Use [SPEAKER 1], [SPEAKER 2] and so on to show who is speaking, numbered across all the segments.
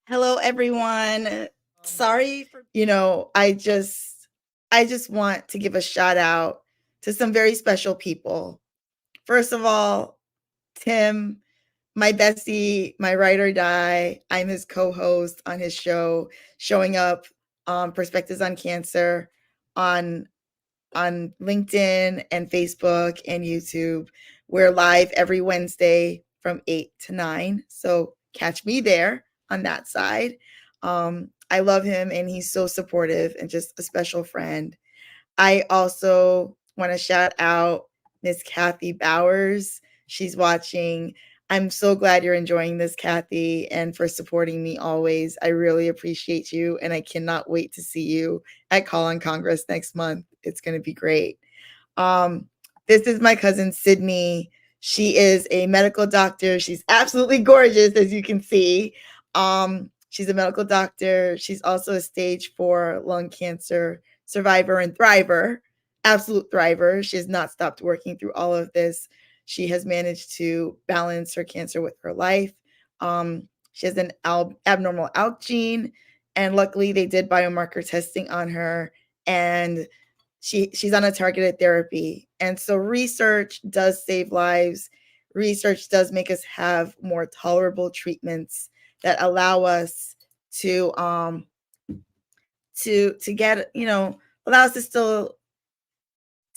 [SPEAKER 1] Hello, everyone. Sorry for, I just want to give a shout out to some very special people. First of all, Tim, my bestie, my ride or die. I'm his co-host on his show, showing up Perspectives on Cancer on LinkedIn and Facebook and YouTube. We're live every Wednesday from 8 to 9. So catch me there on that side. I love him and he's so supportive and just a special friend. I also want to shout out Miss Kathy Bowers. She's watching. I'm so glad you're enjoying this, Kathy, and for supporting me always. I really appreciate you, and I cannot wait to see you at Call on Congress next month. It's going to be great. Um, this is my cousin Sydney. She is a medical doctor. She's absolutely gorgeous, as you can see. She's a medical doctor. She's also a stage 4 lung cancer survivor and thriver, absolute thriver. She has not stopped working through all of this. She has managed to balance her cancer with her life. She has an abnormal ALK gene, and luckily they did biomarker testing on her, and she's on a targeted therapy. And so research does save lives. Research does make us have more tolerable treatments that allow us to get, allow us to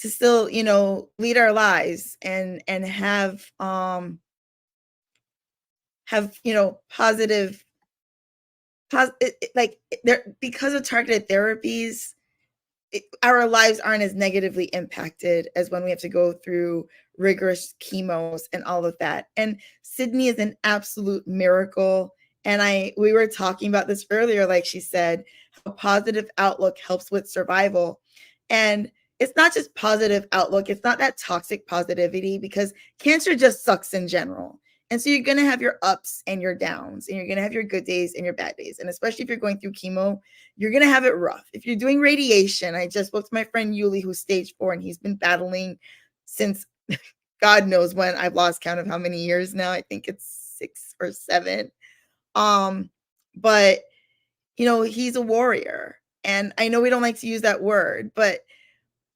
[SPEAKER 1] still, lead our lives and have, positive like there, because of targeted therapies, our lives aren't as negatively impacted as when we have to go through rigorous chemos and all of that. And Sydney is an absolute miracle. And we were talking about this earlier, like she said, how positive outlook helps with survival. And it's not just positive outlook, it's not that toxic positivity, because cancer just sucks in general. And so you're going to have your ups and your downs, and you're going to have your good days and your bad days. And especially if you're going through chemo, you're going to have it rough. If you're doing radiation, I just spoke to my friend Yuli, who's stage 4, and he's been battling since God knows when. I've lost count of how many years now. I think it's 6 or 7. But he's a warrior. And I know we don't like to use that word, but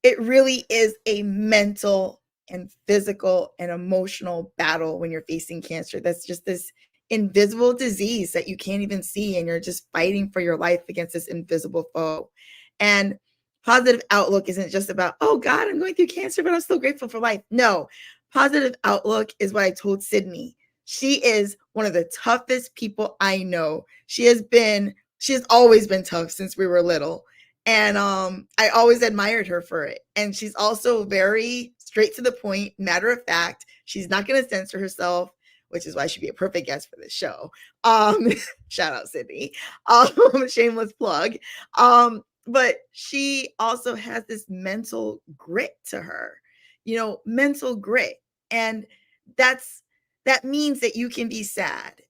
[SPEAKER 1] it really is a mental and physical and emotional battle when you're facing cancer. That's just this invisible disease that you can't even see, and you're just fighting for your life against this invisible foe. And positive outlook isn't just about, oh God, I'm going through cancer, but I'm still grateful for life. No, positive outlook is what I told Sydney. She is one of the toughest people I know. She has always been tough since we were little. And I always admired her for it. And she's also very straight to the point, matter of fact. She's not going to censor herself, which is why she'd be a perfect guest for this show. Shout out Sydney. Shameless plug. But she also has this mental grit to her, mental grit. And that means that you can be sad.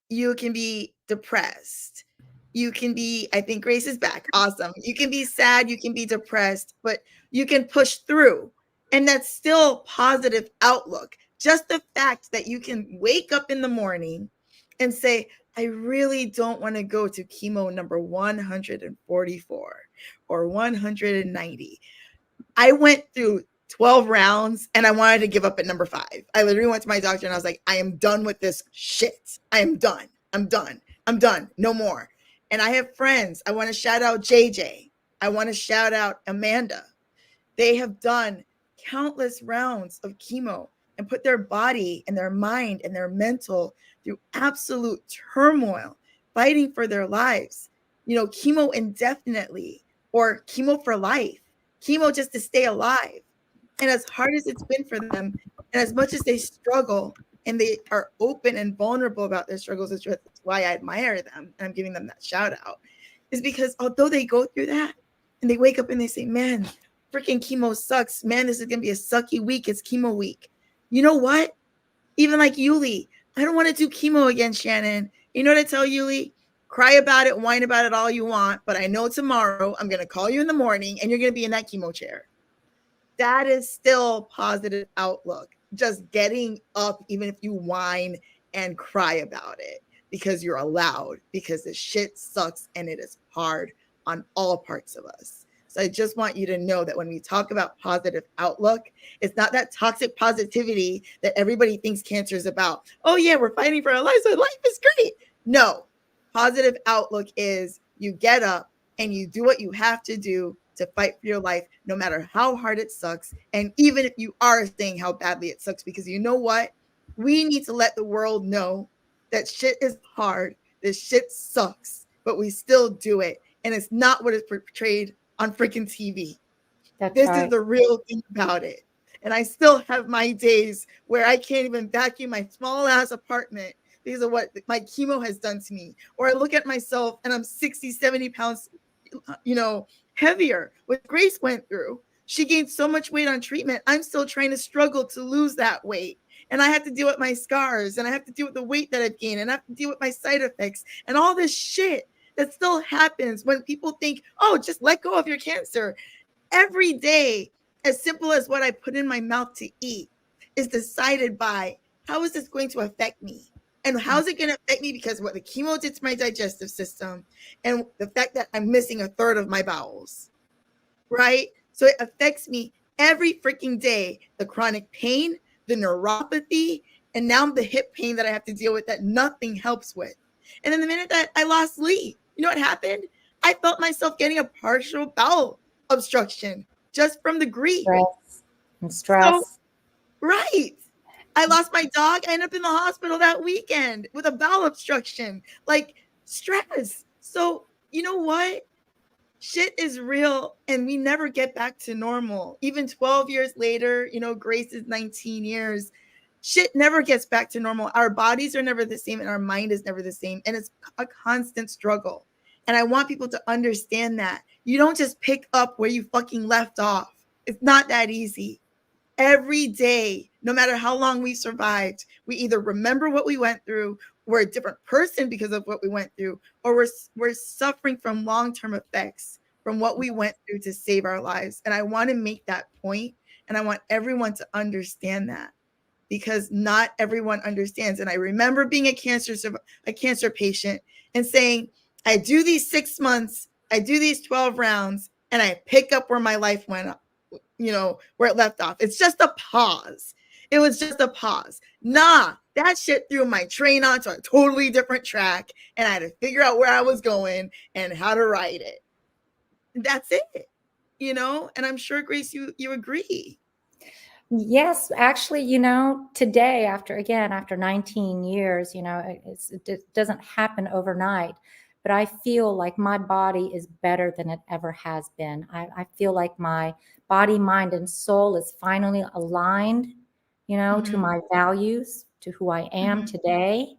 [SPEAKER 1] You can be depressed. You can be, I think Grace is back. Awesome. You can be sad, you can be depressed, but you can push through. And that's still positive outlook. Just the fact that you can wake up in the morning and say, I really don't want to go to chemo number 144 or 190. I went through 12 rounds and I wanted to give up at number 5. I literally went to my doctor and I was like, I am done with this shit. I am done. I'm done. I'm done. No more. And I have friends. I want to shout out JJ. I want to shout out Amanda. They have done countless rounds of chemo and put their body and their mind and their mental through absolute turmoil, fighting for their lives. Chemo indefinitely or chemo for life, chemo just to stay alive. And as hard as it's been for them, and as much as they struggle and they are open and vulnerable about their struggles, that's why I admire them and I'm giving them that shout out, is because although they go through that and they wake up and they say, man, freaking chemo sucks. Man, this is going to be a sucky week. It's chemo week. You know what? Even like Yuli, I don't want to do chemo again, Shannon. You know what I tell Yuli? Cry about it, whine about it all you want, but I know tomorrow I'm going to call you in the morning and you're going to be in that chemo chair. That is still positive outlook. Just getting up, even if you whine and cry about it. because you're allowed, because the shit sucks and it is hard on all parts of us. So I just want you to know that when we talk about positive outlook, it's not that toxic positivity that everybody thinks cancer is about. Oh yeah, we're fighting for our lives, so life is great. No, positive outlook is you get up and you do what you have to do to fight for your life, no matter how hard it sucks. And even if you are saying how badly it sucks, because you know what? We need to let the world know that shit is hard, this shit sucks, but we still do it. And it's not what is portrayed on freaking TV.
[SPEAKER 2] That's
[SPEAKER 1] This is
[SPEAKER 2] right.
[SPEAKER 1] the real thing about it. And I still have my days where I can't even vacuum my small ass apartment because of what my chemo has done to me. Or I look at myself and I'm 60, 70 pounds, heavier. What Grace went through. She gained so much weight on treatment. I'm still trying to struggle to lose that weight. And I have to deal with my scars, and I have to deal with the weight that I've gained, and I have to deal with my side effects and all this shit that still happens when people think, oh, just let go of your cancer. Every day, as simple as what I put in my mouth to eat, is decided by how is this going to affect me? And how's it going to affect me? Because what the chemo did to my digestive system and the fact that I'm missing a third of my bowels, right? So it affects me every freaking day. The chronic pain, the neuropathy, and now the hip pain that I have to deal with that nothing helps with. And then the minute that I lost sleep, you know what happened? I felt myself getting a partial bowel obstruction just from the grief.
[SPEAKER 2] Stress and
[SPEAKER 1] So,
[SPEAKER 2] stress.
[SPEAKER 1] right. I lost my dog. I ended up in the hospital that weekend with a bowel obstruction, like stress. So, you know what? Shit is real and we never get back to normal. Even 12 years later, Grace is 19 years. Shit never gets back to normal. Our bodies are never the same and our mind is never the same. And it's a constant struggle. And I want people to understand that. You don't just pick up where you fucking left off. It's not that easy. Every day, no matter how long we survived, we either remember what we went through, we're a different person because of what we went through, or we're suffering from long-term effects from what we went through to save our lives. And I want to make that point, and I want everyone to understand that, because not everyone understands. And I remember being a cancer patient and saying, I do these 6 months, I do these 12 rounds, and I pick up where my life went up, where it left off. It's just a pause. It was just a pause. Nah, that shit threw my train onto a totally different track, and I had to figure out where I was going and how to ride it. That's it. And I'm sure, Grace, you agree.
[SPEAKER 2] Yes, actually, today, after 19 years, it doesn't happen overnight, but I feel like my body is better than it ever has been. I feel like my body, mind, and soul is finally aligned, to my values, to who I am today.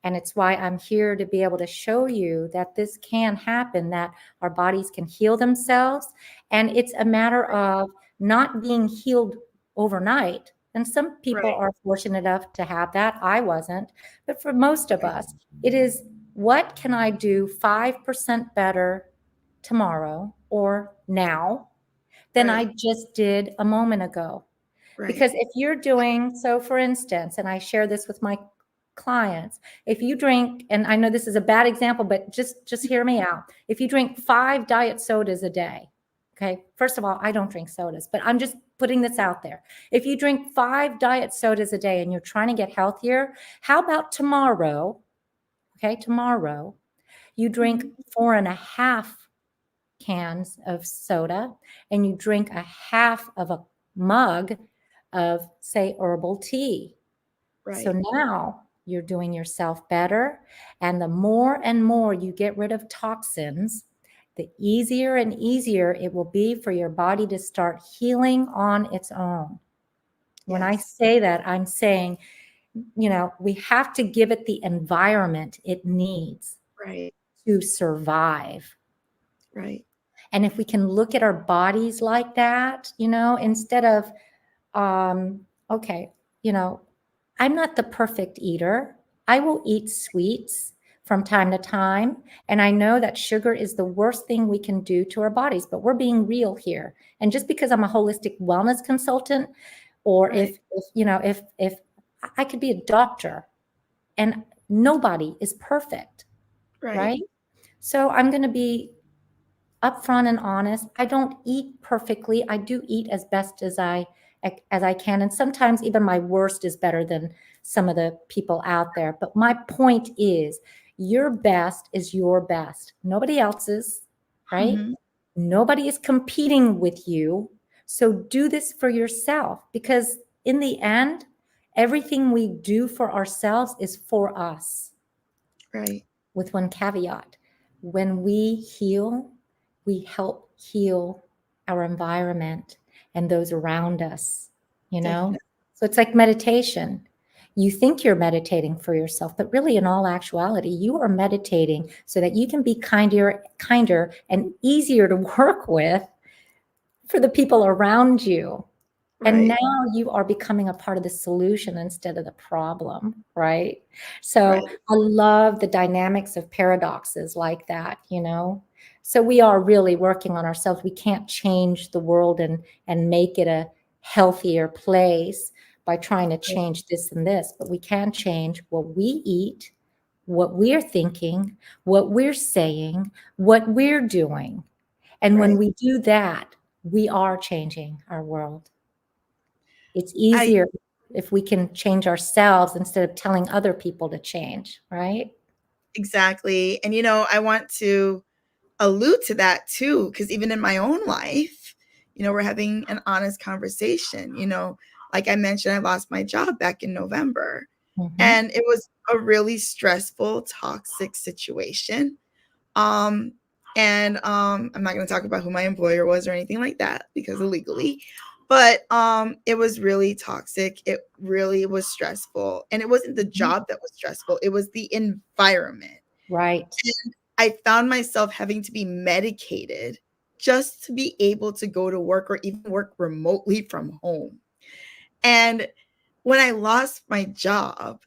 [SPEAKER 2] And it's why I'm here to be able to show you that this can happen, that our bodies can heal themselves. And it's a matter of not being healed overnight. And some people
[SPEAKER 1] Right.
[SPEAKER 2] are fortunate enough to have that. I wasn't. But for most of
[SPEAKER 1] Right.
[SPEAKER 2] us, it is, what can I do 5% better tomorrow or now than I
[SPEAKER 1] Right.
[SPEAKER 2] just did a moment ago?
[SPEAKER 1] Right.
[SPEAKER 2] Because if you're doing, so for instance, and I share this with my clients, if you drink, and I know this is a bad example, but just hear me out. If you drink 5 diet sodas a day, okay, first of all, I don't drink sodas, but I'm just putting this out there. If you drink 5 diet sodas a day and you're trying to get healthier, how about tomorrow, okay, tomorrow, you drink 4.5 cans of soda and you drink a half of a mug of, say, herbal tea. So
[SPEAKER 1] Right.
[SPEAKER 2] now you're doing yourself better. And the more and more you get rid of toxins, the easier and easier it will be for your body to start healing on its own. When I
[SPEAKER 1] Yes.
[SPEAKER 2] say that, I'm saying, we have to give it the environment it needs
[SPEAKER 1] Right.
[SPEAKER 2] to survive.
[SPEAKER 1] Right.
[SPEAKER 2] And if we can look at our bodies like that, instead of, okay, I'm not the perfect eater. I will eat sweets from time to time. And I know that sugar is the worst thing we can do to our bodies, but we're being real here. And just because I'm a holistic wellness consultant, or
[SPEAKER 1] Right.
[SPEAKER 2] if I could be a doctor, and Nobody is perfect, right? So I'm going to be upfront and honest. I don't eat perfectly. I do eat as best as I can, and sometimes even my worst is better than some of the people out there. But my point is, your best is your best. Nobody else's, right?
[SPEAKER 1] Mhm.
[SPEAKER 2] Nobody is competing with you. So do this for yourself, because in the end, everything we do for ourselves is for us,
[SPEAKER 1] Right.
[SPEAKER 2] with one caveat. When we heal, we help heal our environment and those around us, you know?
[SPEAKER 1] Definitely.
[SPEAKER 2] So it's like meditation. You think you're meditating for yourself, but really, in all actuality, you are meditating so that you can be kinder and easier to work with for the people around you. And
[SPEAKER 1] Right.
[SPEAKER 2] now you are becoming a part of the solution instead of the problem, right? So
[SPEAKER 1] Right.
[SPEAKER 2] I love the dynamics of paradoxes like that, you know? So we are really working on ourselves. We can't change the world and make it a healthier place by trying to change this and this, but we can change what we eat, what we're thinking, what we're saying, what we're doing. And when
[SPEAKER 1] Right.
[SPEAKER 2] we do that, we are changing our world. It's
[SPEAKER 1] I
[SPEAKER 2] easier if we can change ourselves instead of telling other people to change, right?
[SPEAKER 1] exactly. And I want to allude to that too, because even in my own life, we're having an honest conversation. Like I mentioned, I lost my job back in November,
[SPEAKER 2] Mhm.
[SPEAKER 1] and it was a really stressful, toxic situation. Um, and I'm not going to talk about who my employer was or anything like that because illegally, but it was really toxic. It really was stressful, and it wasn't the
[SPEAKER 2] Mhm.
[SPEAKER 1] job that was stressful; it was the environment.
[SPEAKER 2] Right.
[SPEAKER 1] And I found myself having to be medicated just to be able to go to work or even work remotely from home. And when I lost my job,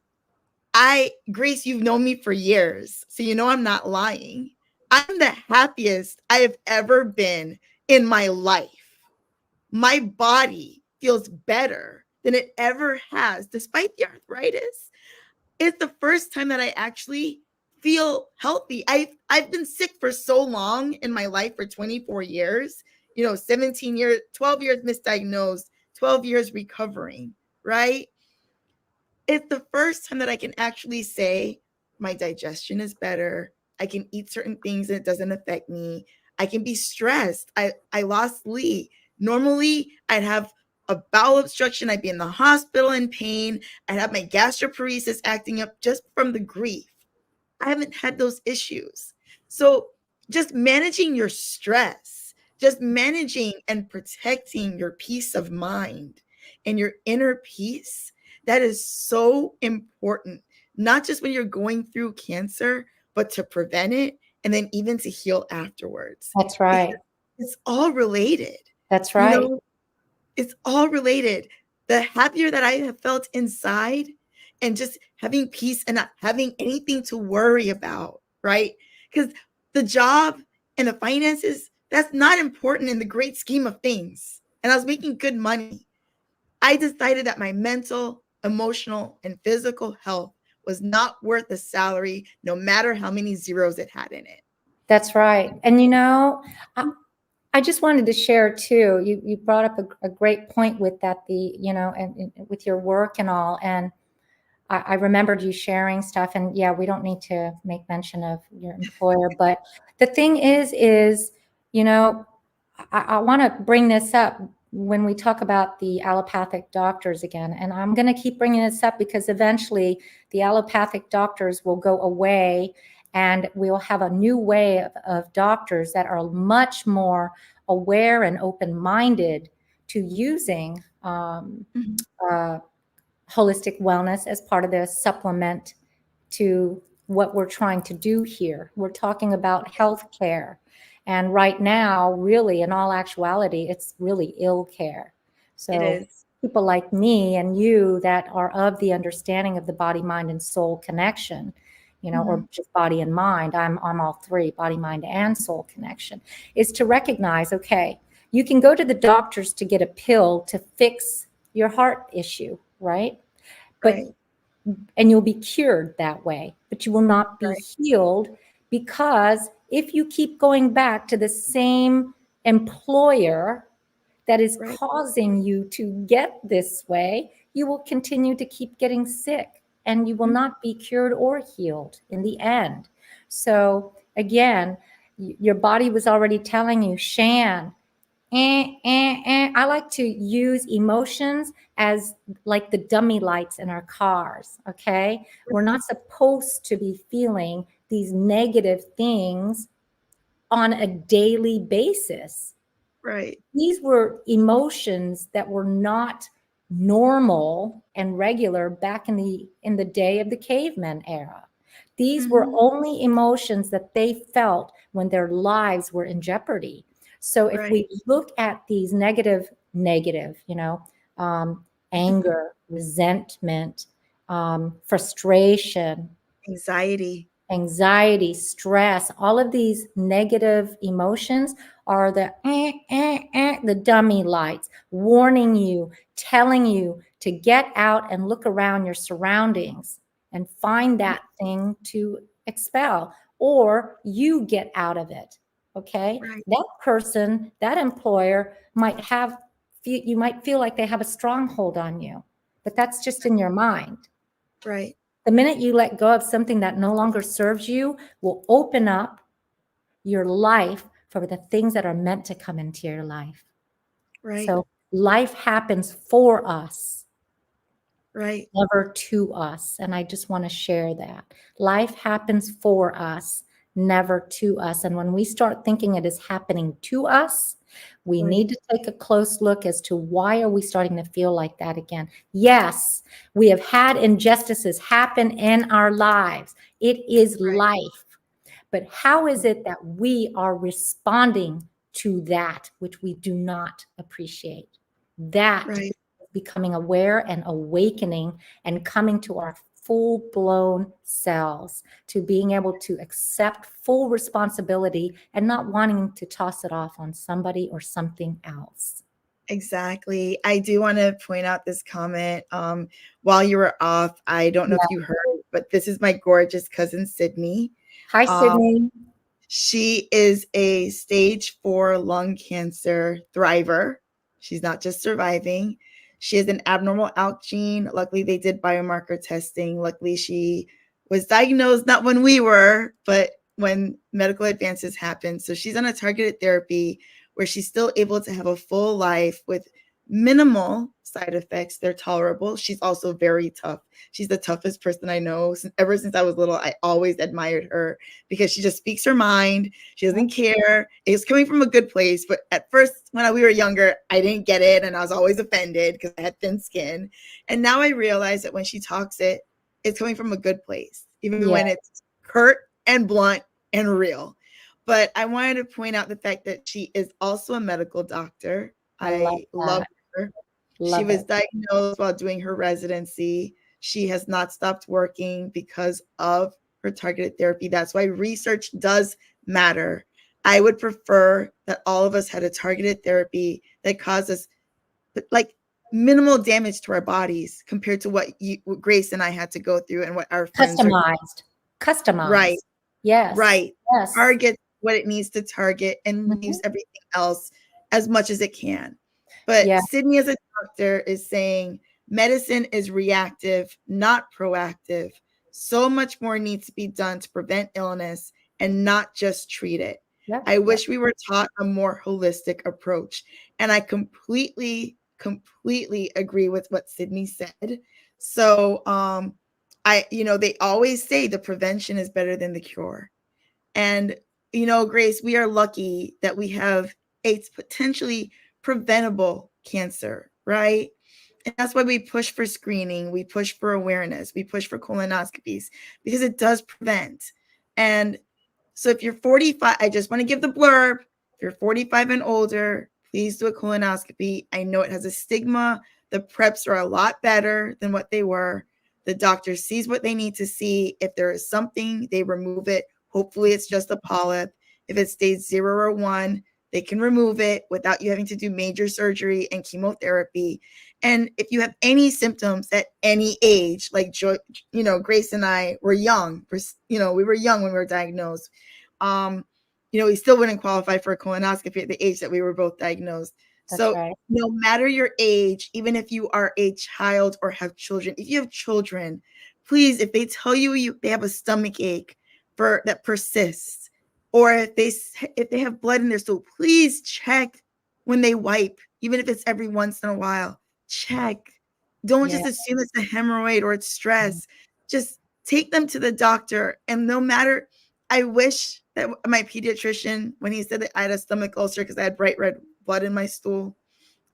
[SPEAKER 1] Grace, you've known me for years, so I'm not lying. I'm the happiest I have ever been in my life. My body feels better than it ever has, despite the arthritis. It's the first time that I actually feel healthy. I've been sick for so long in my life, for 24 years, 17 years, 12 years misdiagnosed, 12 years recovering, right? It's the first time that I can actually say my digestion is better. I can eat certain things and it doesn't affect me. I can be stressed. I lost sleep. Normally, I'd have a bowel obstruction. I'd be in the hospital in pain. I'd have my gastroparesis acting up just from the grief. I haven't had those issues. So just managing your stress, just managing and protecting your peace of mind and your inner peace, that is so important, not just when you're going through cancer, but to prevent it and then even to heal afterwards.
[SPEAKER 2] That's
[SPEAKER 1] Because
[SPEAKER 2] right.
[SPEAKER 1] it's all related.
[SPEAKER 2] That's
[SPEAKER 1] You
[SPEAKER 2] right.
[SPEAKER 1] know, it's all related. The happier that I have felt inside and just having peace and not having anything to worry about, right? Because the job and the finances, that's not important in the great scheme of things. And I was making good money. I decided that my mental, emotional, and physical health was not worth the salary, no matter how many zeros it had in it.
[SPEAKER 2] That's right. And I just wanted to share too. You brought up a great point with that, and with your work and all. And I remembered you sharing stuff, and yeah, we don't need to make mention of your employer, but the thing is, you know, I want to bring this up when we talk about the allopathic doctors again, and I'm going to keep bringing this up because eventually the allopathic doctors will go away, and we'll have a new way of doctors that are much more aware and open-minded to using
[SPEAKER 1] Mhm.
[SPEAKER 2] uh, holistic wellness as part of the supplement to what we're trying to do here. We're talking about healthcare. And right now, really, in all actuality, it's really ill care.
[SPEAKER 1] It
[SPEAKER 2] So
[SPEAKER 1] is.
[SPEAKER 2] people like me and you that are of the understanding of the body, mind, and soul connection, or
[SPEAKER 1] Mhm.
[SPEAKER 2] just body and mind, I'm all three, body, mind, and soul connection, is to recognize, okay, you can go to the doctors to get a pill to fix your heart issue, right? But
[SPEAKER 1] Right.
[SPEAKER 2] and you'll be cured that way, but you will not be
[SPEAKER 1] Right.
[SPEAKER 2] healed, because if you keep going back to the same employer that is
[SPEAKER 1] Right.
[SPEAKER 2] causing you to get this way, you will continue to keep getting sick, and you will not be cured or healed in the end. So again, your body was already telling you, Shan, I like to use emotions as like the dummy lights in our cars, okay? We're not supposed to be feeling these negative things on a daily basis.
[SPEAKER 1] Right.
[SPEAKER 2] These were emotions that were not normal and regular back in the day of the caveman era. These were only emotions that they felt when their lives were in jeopardy. So if we
[SPEAKER 1] Right.
[SPEAKER 2] look at these negative, anger, resentment, frustration, anxiety, stress, all of these negative emotions are the dummy lights warning you, telling you to get out and look around your surroundings and find that thing to expel, or you get out of it. Okay.
[SPEAKER 1] Right.
[SPEAKER 2] That person, that employer you might feel like they have a stronghold on you, but that's just in your mind.
[SPEAKER 1] Right.
[SPEAKER 2] The minute you let go of something that no longer serves you will open up your life for the things that are meant to come into your life.
[SPEAKER 1] Right.
[SPEAKER 2] So life happens for us,
[SPEAKER 1] Right.
[SPEAKER 2] never to us. And I just want to share that. Life happens for us, never to us. And when we start thinking it is happening to us, we need to take a close look as to why are we starting to feel like that again. Yes, we have had injustices happen in our lives. It is life. But how is it that we are responding to that which we do not appreciate? That
[SPEAKER 1] Right.
[SPEAKER 2] becoming aware and awakening and coming to our full-blown selves, to being able to accept full responsibility and not wanting to toss it off on somebody or something else.
[SPEAKER 1] Exactly. I do want to point out this comment. While you were off, I don't know if you heard, but this is my gorgeous cousin, Sydney.
[SPEAKER 2] Hi, Sydney.
[SPEAKER 1] She is a stage 4 lung cancer thriver. She's not just surviving. She has an abnormal ALK gene. Luckily, they did biomarker testing. Luckily, she was diagnosed not when we were, but when medical advances happened. So she's on a targeted therapy where she's still able to have a full life with minimal side effects. They're tolerable. She's also very tough. She's the toughest person I know. Ever since I was little, I always admired her because she just speaks her mind. She doesn't care. It's coming from a good place. But at first, when we were younger, I didn't get it. And I was always offended because I had thin skin. And now I realize that when she talks it's coming from a good place, even when it's curt and blunt and real. But I wanted to point out the fact that she is also a medical doctor. I love her. She was diagnosed while doing her residency. She has not stopped working because of her targeted therapy. That's why research does matter. I would prefer that all of us had a targeted therapy that causes like minimal damage to our bodies compared to what Grace and I had to go through and what our friends
[SPEAKER 2] Customized.
[SPEAKER 1] Right.
[SPEAKER 2] Yes.
[SPEAKER 1] Right.
[SPEAKER 2] Yes.
[SPEAKER 1] Target what it needs to target and leaves everything else as much as it can. But Sydney as a doctor is saying medicine is reactive, not proactive. So much more needs to be done to prevent illness and not just treat it. I wish we were taught a more holistic approach. And I completely agree with what Sydney said. So they always say the prevention is better than the cure. And, Grace, we are lucky that we have a potentially preventable cancer, right? And that's why we push for screening, we push for awareness, we push for colonoscopies because it does prevent. And so if you're 45, I just want to give the blurb. If you're 45 and older, please do a colonoscopy. I know it has a stigma. The preps are a lot better than what they were. The doctor sees what they need to see. If there is something, they remove it. Hopefully it's just a polyp. If it stays 0 or 1, They can remove it without you having to do major surgery and chemotherapy. And if you have any symptoms at any age, like Grace and I were young, we were young when we were diagnosed. We still wouldn't qualify for a colonoscopy at the age that we were both diagnosed.
[SPEAKER 2] That's
[SPEAKER 1] So
[SPEAKER 2] right.
[SPEAKER 1] no matter your age, even if you are a child or have children, if you have children, please, if they tell you they have a stomach ache that persists, or if they have blood in their stool, please check when they wipe, even if it's every once in a while. Check. Don't just assume it's a hemorrhoid or it's stress. Just take them to the doctor. And no matter, I wish that my pediatrician, when he said that I had a stomach ulcer because I had bright red blood in my stool,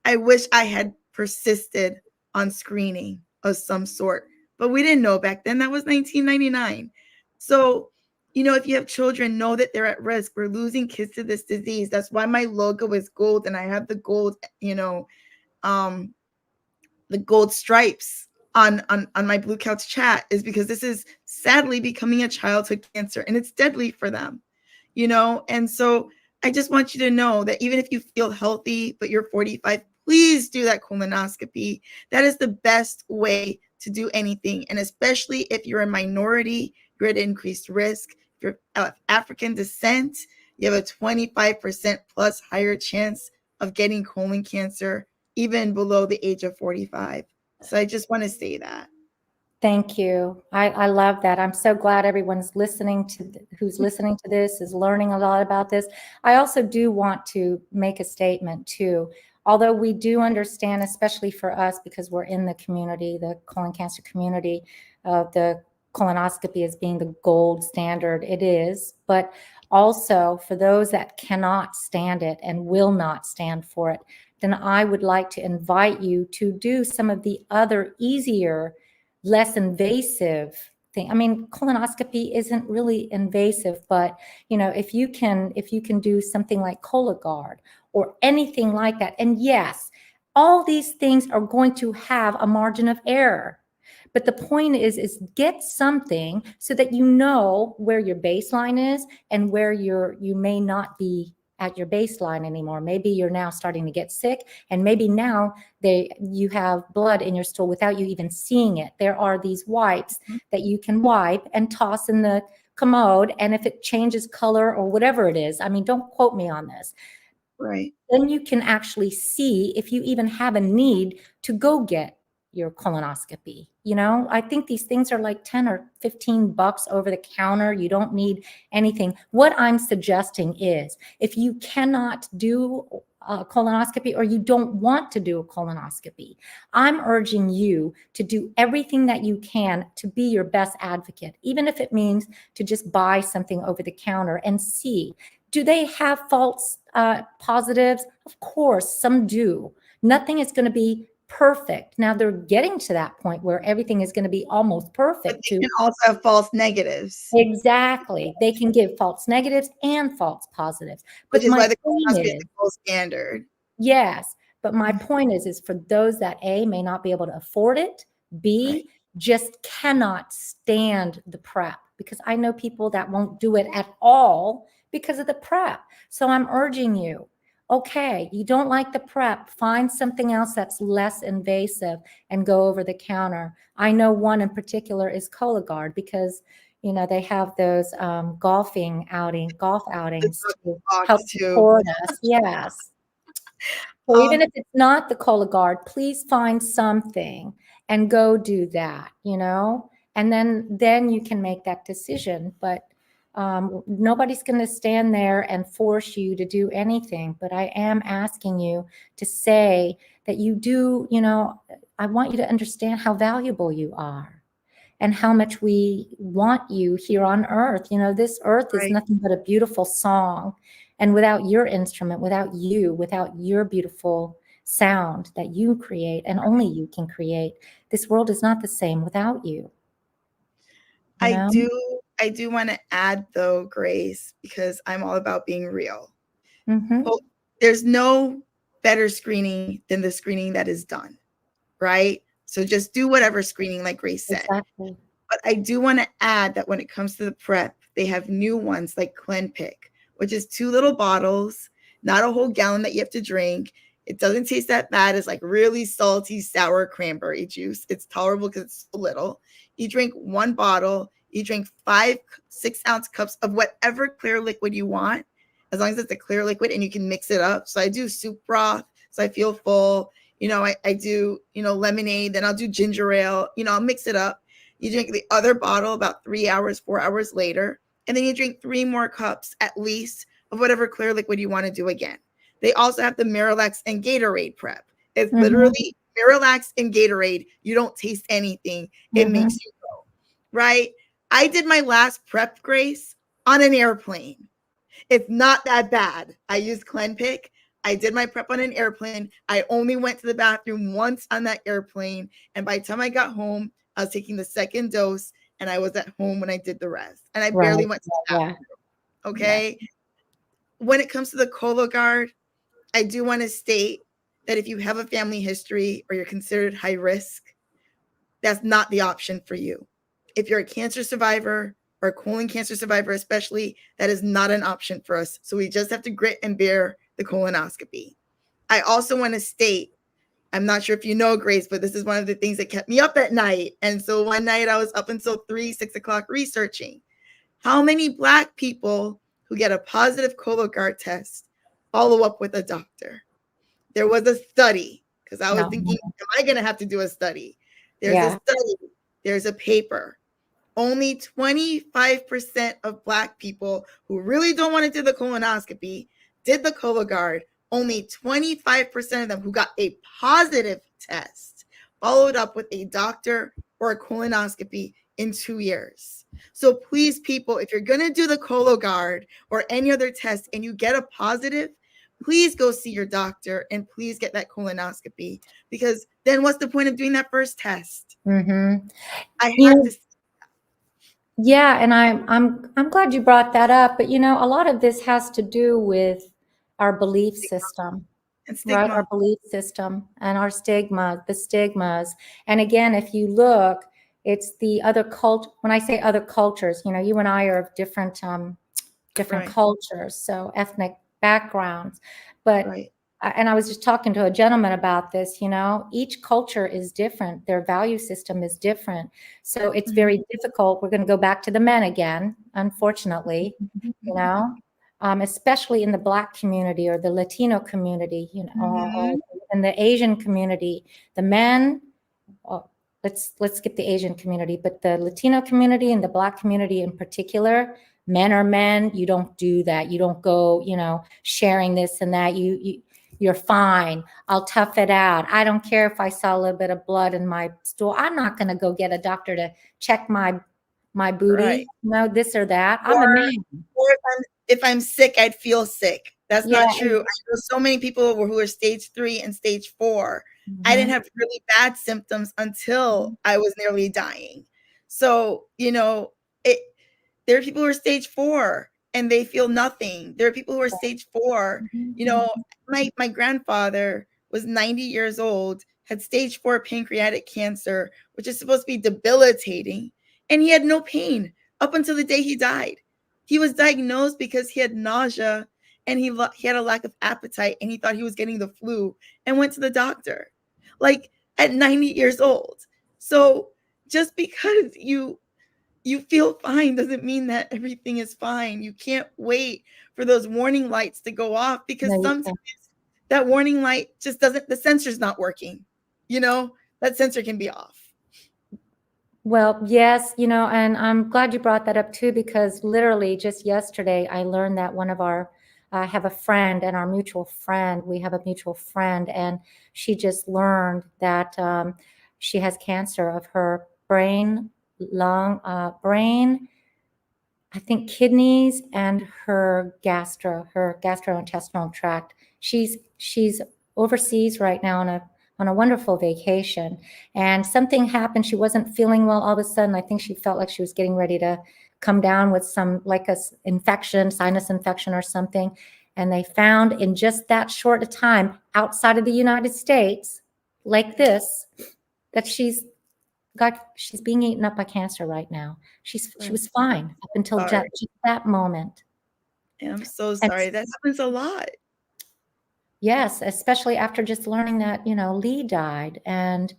[SPEAKER 1] I wish I had persisted on screening of some sort. But we didn't know back then. That was 1999. So, if you have children, know that they're at risk. We're losing kids to this disease. That's why my logo is gold, and I have the gold, the gold stripes on my Blue Couch chat, is because this is sadly becoming a childhood cancer, and it's deadly for them. And so I just want you to know that even if you feel healthy, but you're 45, please do that colonoscopy. That is the best way to do anything. And especially if you're a minority, you're at increased risk. If you're of African descent, you have a 25% plus higher chance of getting colon cancer, even below the age of 45. So I just want to say that.
[SPEAKER 2] Thank you. I love that. I'm so glad everyone's who's listening to this is learning a lot about this. I also do want to make a statement too. Although we do understand, especially for us, because we're in the community, the colon cancer community, the colonoscopy as being the gold standard, it is. But also for those that cannot stand it and will not stand for it, then I would like to invite you to do some of the other easier, less invasive thing. I mean, colonoscopy isn't really invasive, but if you can do something like Cologuard or anything like that. And yes, all these things are going to have a margin of error. But the point is get something so that you know where your baseline is and where you may not be at your baseline anymore. Maybe you're now starting to get sick, and maybe now you have blood in your stool without you even seeing it. There are these wipes that you can wipe and toss in the commode, and if it changes color or whatever it is, I mean, don't quote me on this.
[SPEAKER 1] Right.
[SPEAKER 2] Then you can actually see if you even have a need to go get your colonoscopy. I think these things are like 10 or 15 bucks over the counter. You don't need anything. What I'm suggesting is if you cannot do a colonoscopy or you don't want to do a colonoscopy, I'm urging you to do everything that you can to be your best advocate, even if it means to just buy something over the counter and see. Do they have false positives? Of course, some do. Nothing is going to be perfect. Now they're getting to that point where everything is going to be almost perfect.
[SPEAKER 1] But they can also have false negatives.
[SPEAKER 2] Exactly. They can give false negatives and false positives. But
[SPEAKER 1] Which is why the colonoscopy is
[SPEAKER 2] is
[SPEAKER 1] the gold standard.
[SPEAKER 2] yes. But my point is for those that A, may not be able to afford it, B, just cannot stand the prep, because I know people that won't do it at all because of the prep. So I'm urging you, okay, you don't like the prep, find something else that's less invasive and go over the counter. I know one in particular is Cologuard, because they have those golf outings to help support us. Yes. So even if it's not the Cologuard, please find something and go do that, and then you can make that decision. But nobody's going to stand there and force you to do anything. But I am asking you to say that you do, I want you to understand how valuable you are and how much we want you here on earth. This earth is nothing but a beautiful song. And without your instrument, without your beautiful sound that you create, and only you can create, this world is not the same without you.
[SPEAKER 1] I do want to add though, Grace, because I'm all about being real. Well, there's no better screening than the screening that is done, right? So just do whatever screening, like Grace said.
[SPEAKER 2] Exactly.
[SPEAKER 1] But I do want to add that when it comes to the prep, they have new ones like ClinPick, which is 2 little bottles. not a whole gallon that you have to drink. It doesn't taste that bad. It's like really salty, sour cranberry juice. It's tolerable because it's so little. You drink 1 bottle. You drink 5 6-ounce cups of whatever clear liquid you want, as long as it's a clear liquid and you can mix it up. So I do soup broth, so I feel full. I do, lemonade, then I'll do ginger ale. I'll mix it up. You drink the other bottle about 3 hours, 4 hours later, and then you drink 3 more cups at least of whatever clear liquid you want to do again. They also have the Miralax and Gatorade prep. It's literally Miralax and Gatorade. You don't taste anything. It makes you go, right? I did my last prep, Grace, on an airplane. It's not that bad. I used Clenpick. I did my prep on an airplane. I only went to the bathroom once on that airplane. And by the time I got home, I was taking the 2nd dose and I was at home when I did the rest. And I barely went to the bathroom. Okay. Yeah. When it comes to the Cologuard, I do want to state that if you have a family history or you're considered high risk, that's not the option for you. If you're a cancer survivor or a colon cancer survivor, especially, that is not an option for us. So we just have to grit and bear the colonoscopy. I also want to state, I'm not sure if you know, Grace, but this is one of the things that kept me up at night. And so one night I was up until 3, 6 o'clock researching how many Black people who get a positive Cologuard test follow up with a doctor. There was a study, because I was thinking, am I going to have to do a study? There's a study. There's a paper. Only 25% of Black people who really don't want to do the colonoscopy did the Cologuard. Only 25% of them who got a positive test followed up with a doctor or a colonoscopy in 2 years. So please, people, if you're going to do the Cologuard or any other test and you get a positive, please go see your doctor and please get that colonoscopy, because then what's the point of doing that first test? I have to.
[SPEAKER 2] Yeah, and I'm glad you brought that up. But a lot of this has to do with our belief system, right? Our belief system and our the stigmas. And again, if you look, it's the other when I say other cultures, you and I are of different cultures, so ethnic backgrounds. But and I was just talking to a gentleman about this, each culture is different. Their value system is different. So it's very difficult. We're going to go back to the men again, unfortunately, especially in the Black community or the Latino community, or in the Asian community. The men, let's skip the Asian community, but the Latino community and the Black community in particular, men are men. You don't do that. You don't go, sharing this and that. You're fine. I'll tough it out. I don't care if I saw a little bit of blood in my stool. I'm not going to go get a doctor to check my booty, this or that. I'm a man.
[SPEAKER 1] Or if I'm sick, I'd feel sick. That's not true. I know so many people who are stage 3 and stage 4. I didn't have really bad symptoms until I was nearly dying. So, there are people who are stage 4 and they feel nothing. There are people who are stage 4. My grandfather was 90 years old, had stage 4 pancreatic cancer, which is supposed to be debilitating. And he had no pain up until the day he died. He was diagnosed because he had nausea and he had a lack of appetite and he thought he was getting the flu and went to the doctor, like at 90 years old. So just because you feel fine doesn't mean that everything is fine. You can't wait for those warning lights to go off, because sometimes that warning light just doesn't, the sensor's not working. That sensor can be off.
[SPEAKER 2] Well, yes, and I'm glad you brought that up too, because literally just yesterday I learned that I have a friend, and our mutual friend, we have a mutual friend, and she just learned that she has cancer of her brain, I think kidneys, and her gastrointestinal tract. She's overseas right now on a wonderful vacation, and something happened. She wasn't feeling well all of a sudden. I think she felt like she was getting ready to come down with some, like a sinus infection or something. And they found in just that short a time outside of the United States, like this, that she's being eaten up by cancer right now. She was fine up until just that moment.
[SPEAKER 1] I'm so sorry. That happens a lot.
[SPEAKER 2] Yes, especially after just learning that, Lee died. And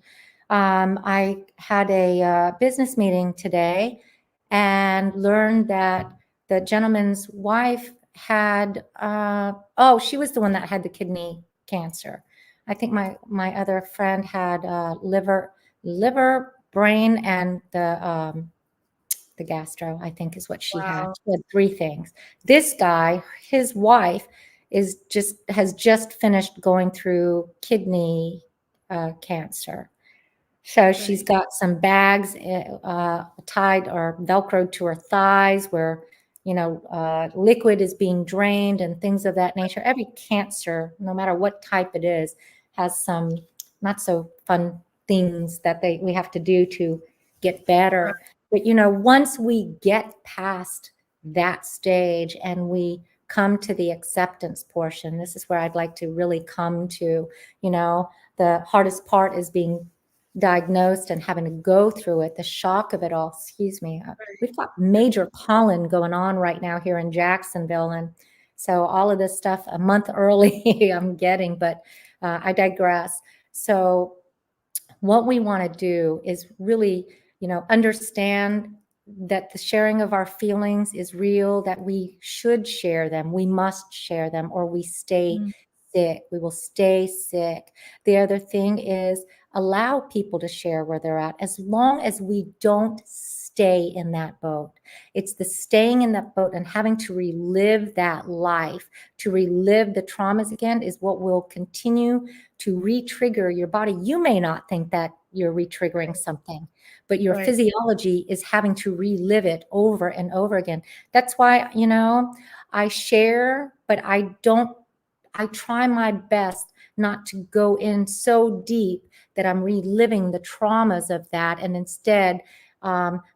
[SPEAKER 2] I had a business meeting today and learned that the gentleman's wife had, she was the one that had the kidney cancer. I think my other friend had liver, brain, and the gastro, I think is what she had.
[SPEAKER 1] Wow.
[SPEAKER 2] She had 3 things. This guy, his wife, has just finished going through kidney cancer. So she's
[SPEAKER 1] Right.
[SPEAKER 2] got some bags tied or Velcroed to her thighs where, liquid is being drained and things of that nature. Every cancer, no matter what type it is, has some not so fun things that we have to do to get better. But, once we get past that stage and we come to the acceptance portion, this is where I'd like to really come to, the hardest part is being diagnosed and having to go through it, the shock of it all. Excuse me. We've got major pollen going on right now here in Jacksonville. And so all of this stuff a month early I'm getting, but I digress. So what we want to do is really, understand that the sharing of our feelings is real, that we should share them. We must share them or we stay sick. We will stay sick. The other thing is allow people to share where they're at as long as we don't stay in that boat. It's the staying in that boat and having to relive that life, to relive the traumas again is what will continue to re-trigger your body. You may not think that you're re-triggering something, but your physiology is having to relive it over and over again. That's why, I share, but I try my best not to go in so deep that I'm reliving the traumas of that, and instead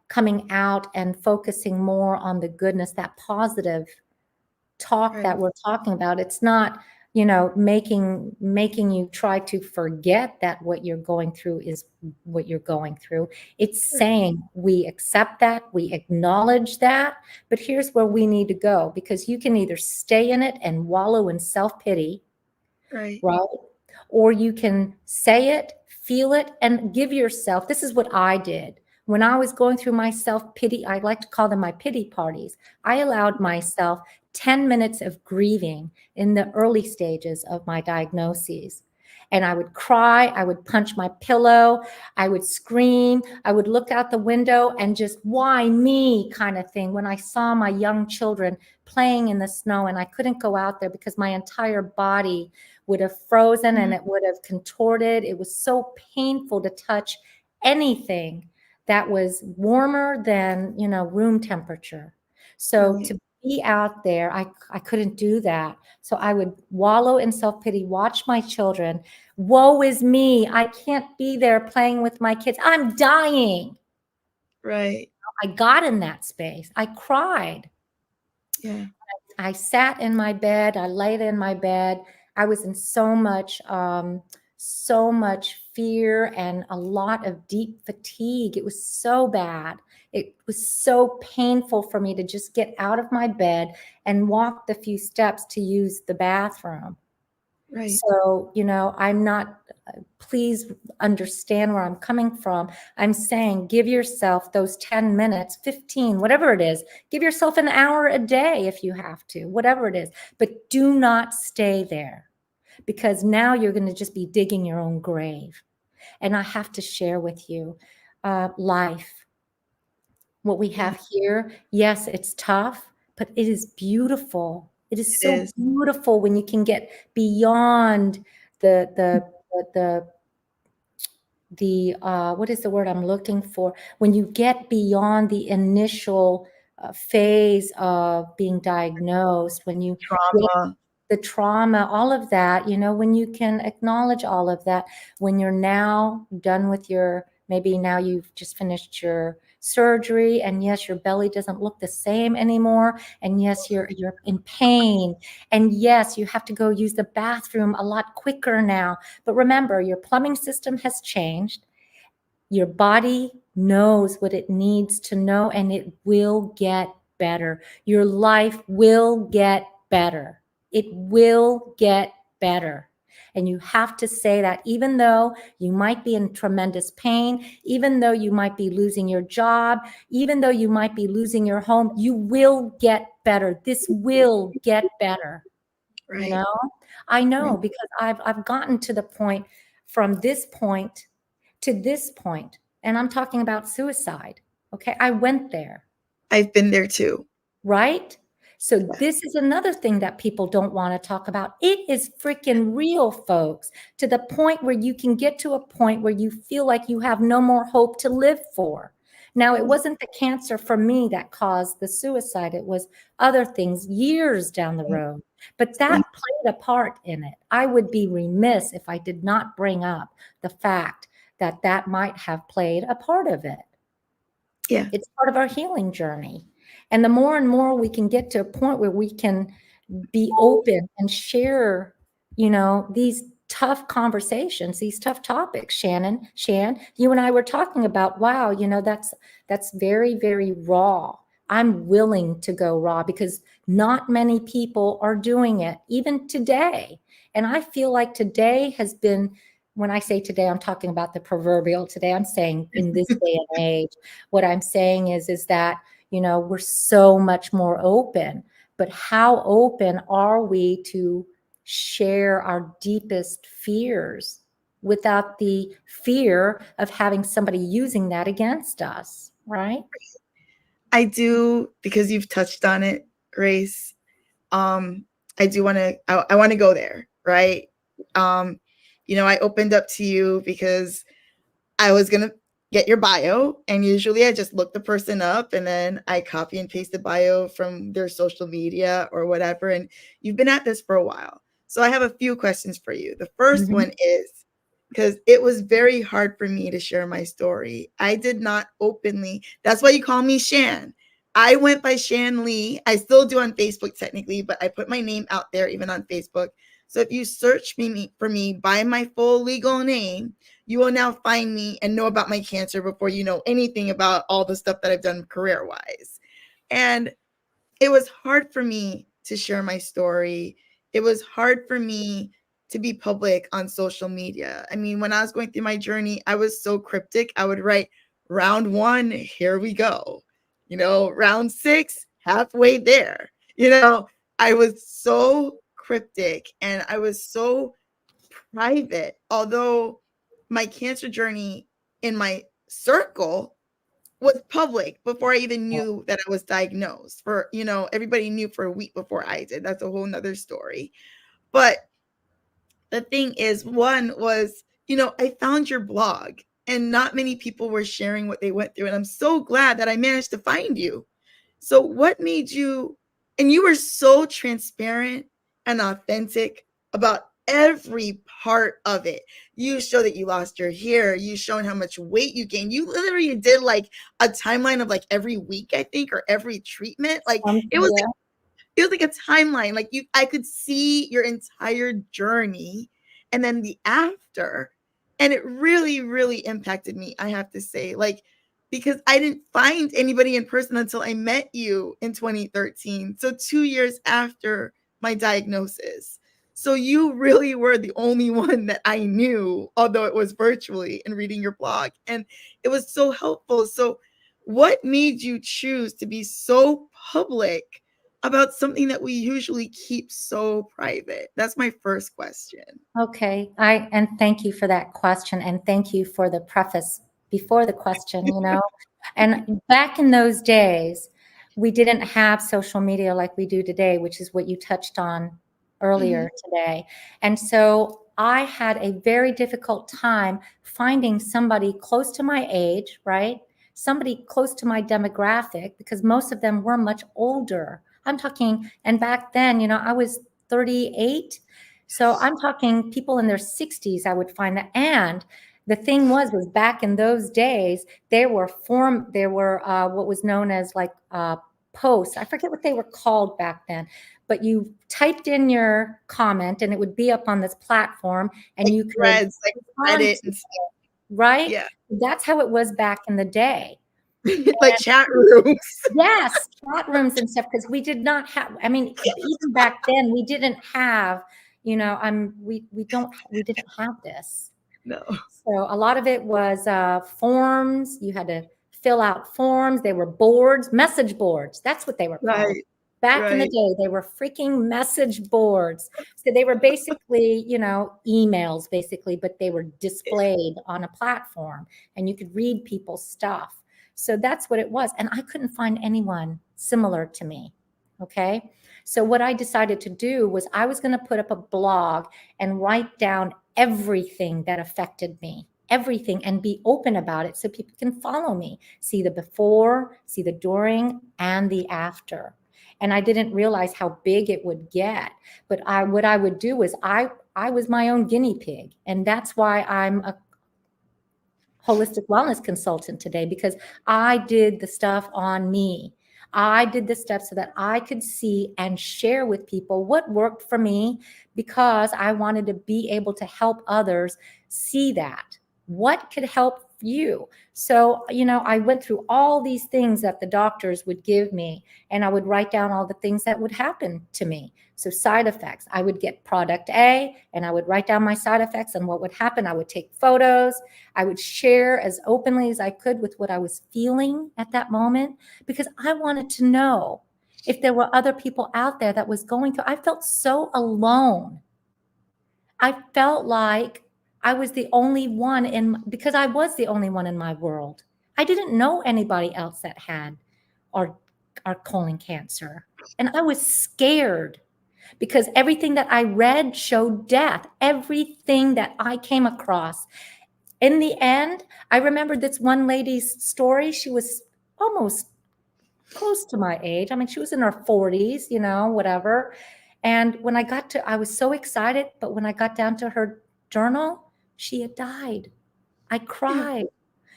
[SPEAKER 2] coming out and focusing more on the goodness, that positive talk that we're talking about. It's not, making you try to forget that what you're going through is what you're going through. It's saying we accept that, we acknowledge that, but here's where we need to go, because you can either stay in it and wallow in self-pity, right? Or you can say it, feel it, and give yourself. This is what I did. When I was going through my self-pity, I like to call them my pity parties. I allowed myself 10 minutes of grieving in the early stages of my diagnoses. And I would cry, I would punch my pillow, I would scream, I would look out the window and just, why me kind of thing. When I saw my young children playing in the snow and I couldn't go out there because my entire body would have frozen and it would have contorted. It was so painful to touch anything that was warmer than, room temperature. So to be out there, I couldn't do that. So I would wallow in self-pity, watch my children. Woe is me. I can't be there playing with my kids. I'm dying.
[SPEAKER 1] Right.
[SPEAKER 2] I got in that space. I cried.
[SPEAKER 1] Yeah.
[SPEAKER 2] I sat in my bed. I laid in my bed. I was in so much fear and a lot of deep fatigue. It was so bad. It was so painful for me to just get out of my bed and walk the few steps to use the bathroom.
[SPEAKER 1] Right.
[SPEAKER 2] So, I'm not, please understand where I'm coming from. I'm saying give yourself those 10 minutes, 15, whatever it is. Give yourself an hour a day if you have to, whatever it is. But do not stay there, because now you're going to just be digging your own grave. And I have to share with you life. What we have here, yes, it's tough, but it is beautiful. It is so beautiful when you can get beyond the what is the word I'm looking for? When you get beyond the initial phase of being diagnosed, when you
[SPEAKER 1] Trauma.
[SPEAKER 2] the trauma, all of that, when you can acknowledge all of that, when you're now done with maybe now you've just finished your surgery, and yes, your belly doesn't look the same anymore, and yes, you're in pain, and yes, you have to go use the bathroom a lot quicker now. But remember, your plumbing system has changed. Your body knows what it needs to know, and it will get better. Your life will get better. It will get better. And you have to say that even though you might be in tremendous pain, even though you might be losing your job, even though you might be losing your home, you will get better. This will get better.
[SPEAKER 1] Right.
[SPEAKER 2] You know, I know because I've gotten to the point from this point to this point, and I'm talking about suicide. Okay. I went there.
[SPEAKER 1] I've been there too.
[SPEAKER 2] Right? So this is another thing that people don't want to talk about. It is freaking real, folks, to the point where you can get to a point where you feel like you have no more hope to live for. Now, it wasn't the cancer for me that caused the suicide. It was other things years down the road, but that played a part in it. I would be remiss if I did not bring up the fact that that might have played a part of it.
[SPEAKER 1] Yeah.
[SPEAKER 2] It's part of our healing journey. And the more and more we can get to a point where we can be open and share, you know, these tough conversations, these tough topics, Shan, you and I were talking about, wow, you know, that's very, very raw. I'm willing to go raw because not many people are doing it, even today. And I feel like today has been, when I say today, I'm talking about the proverbial today. I'm saying in this day and age, what I'm saying is that, you know, we're so much more open, but how open are we to share our deepest fears without the fear of having somebody using that against us, right?
[SPEAKER 1] I do, because you've touched on it, Grace. I do want to, I want to go there, right? You know, I opened up to you because I was going to get your bio, and usually I just look the person up and then I copy and paste the bio from their social media or whatever. And you've been at this for a while. So I have a few questions for you. The first one is, because it was very hard for me to share my story. I did not openly, that's why you call me Shan. I went by Shan Lee. I still do on Facebook technically, but I put my name out there even on Facebook. So if you search for me by my full legal name, you will now find me and know about my cancer before you know anything about all the stuff that I've done career-wise. And it was hard for me to share my story. It was hard for me to be public on social media. I mean, when I was going through my journey, I was so cryptic. I would write round 1, here we go. You know, round 6, halfway there. You know, I was so cryptic and I was so private. Although my cancer journey in my circle was public before I even knew that I was diagnosed. For, you know, everybody knew for a week before I did. That's a whole nother story. But the thing is, one was, you know, I found your blog and not many people were sharing what they went through. And I'm so glad that I managed to find you. So what made you, and you were so transparent and authentic about every part of it. You show that you lost your hair. You shown how much weight you gained. You literally did like a timeline of like every week, I think, or every treatment. Like it was, it was like a timeline. Like I could see your entire journey and then the after. And it really, really impacted me, I have to say. Like, because I didn't find anybody in person until I met you in 2013. So 2 years after my diagnosis. So you really were the only one that I knew, although it was virtually, and reading your blog. And it was so helpful. So what made you choose to be so public about something that we usually keep so private? That's my first question.
[SPEAKER 2] Okay. And thank you for that question. And thank you for the preface before the question, you know. And back in those days, we didn't have social media like we do today, which is what you touched on earlier today. And so I had a very difficult time finding somebody close to my age, right? Somebody close to my demographic, because most of them were much older. I'm talking, and back then, you know, I was 38. So I'm talking people in their 60s, I would find that. And the thing was back in those days, there were what was known as like posts. I forget what they were called back then, but you typed in your comment and it would be up on this platform and
[SPEAKER 1] like
[SPEAKER 2] you could
[SPEAKER 1] threads, like Reddit and stuff.
[SPEAKER 2] Right?
[SPEAKER 1] Yeah.
[SPEAKER 2] That's how it was back in the day.
[SPEAKER 1] Like chat rooms.
[SPEAKER 2] Yes, chat rooms and stuff, because we did not have, I mean, even back then, we didn't have, we didn't have this.
[SPEAKER 1] No.
[SPEAKER 2] So a lot of it was forms. You had to fill out forms. They were boards, message boards. That's what they were called.
[SPEAKER 1] Right.
[SPEAKER 2] Back in the
[SPEAKER 1] Right.
[SPEAKER 2] day, they were freaking message boards. So they were basically, emails basically, but they were displayed on a platform and you could read people's stuff. So that's what it was. And I couldn't find anyone similar to me. Okay. So what I decided to do was I was going to put up a blog and write down everything that affected me, everything, and be open about it so people can follow me, see the before, see the during, and the after. And I didn't realize how big it would get. But what I would do is I was my own guinea pig. And that's why I'm a holistic wellness consultant today, because I did the stuff on me. I did the steps so that I could see and share with people what worked for me, because I wanted to be able to help others see that. What could help you? So, I went through all these things that the doctors would give me, and I would write down all the things that would happen to me. So side effects, I would get product A and I would write down my side effects and what would happen. I would take photos. I would share as openly as I could with what I was feeling at that moment, because I wanted to know if there were other people out there that was going through. I felt so alone. I felt like I was the only one because I was the only one in my world. I didn't know anybody else that had our colon cancer. And I was scared because everything that I read showed death, everything that I came across. In the end, I remember this one lady's story. She was almost close to my age. I mean, she was in her 40s, whatever. And when I was so excited, but when I got down to her journal, she had died. I cried.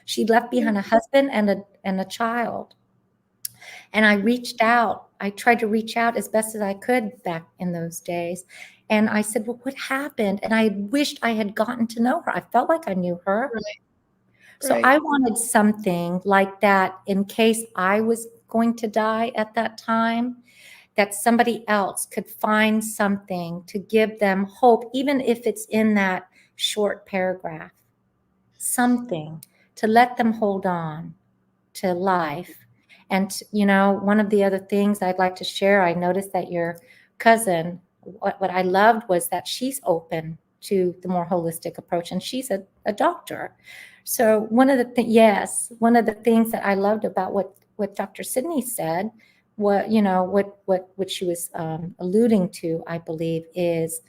[SPEAKER 2] She left behind a husband and a child. And I reached out. I tried to reach out as best as I could back in those days. And I said, well, what happened? And I wished I had gotten to know her. I felt like I knew her.
[SPEAKER 1] Right.
[SPEAKER 2] So
[SPEAKER 1] Right.
[SPEAKER 2] I wanted something like that in case I was going to die at that time, that somebody else could find something to give them hope, even if it's in that short paragraph, something to let them hold on to life. And, one of the other things I'd like to share, I noticed that your cousin, what I loved was that she's open to the more holistic approach, and she's a doctor. So one of the things that I loved about what Dr. Sydney said, what she was alluding to, I believe, is,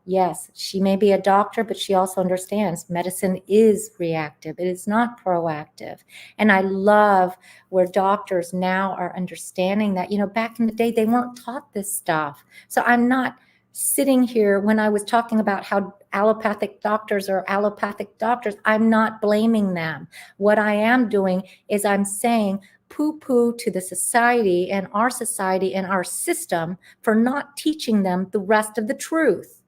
[SPEAKER 2] yes, she may be a doctor, but she also understands medicine is reactive. It is not proactive. And I love where doctors now are understanding that, back in the day, they weren't taught this stuff. So I'm not sitting here when I was talking about how allopathic doctors are allopathic doctors, I'm not blaming them. What I am doing is I'm saying poo-poo to the society and our system for not teaching them the rest of the truth.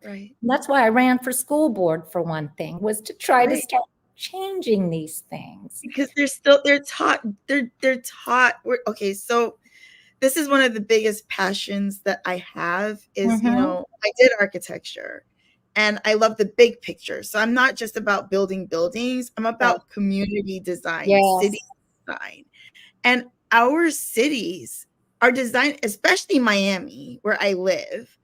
[SPEAKER 1] Right.
[SPEAKER 2] And that's why I ran for school board, for one thing, was to try to start changing these things.
[SPEAKER 1] Because they're taught. Okay, so this is one of the biggest passions that I have is, I did architecture and I love the big picture. So I'm not just about building buildings. I'm about community design, city design. And our cities are designed, especially Miami, where I live,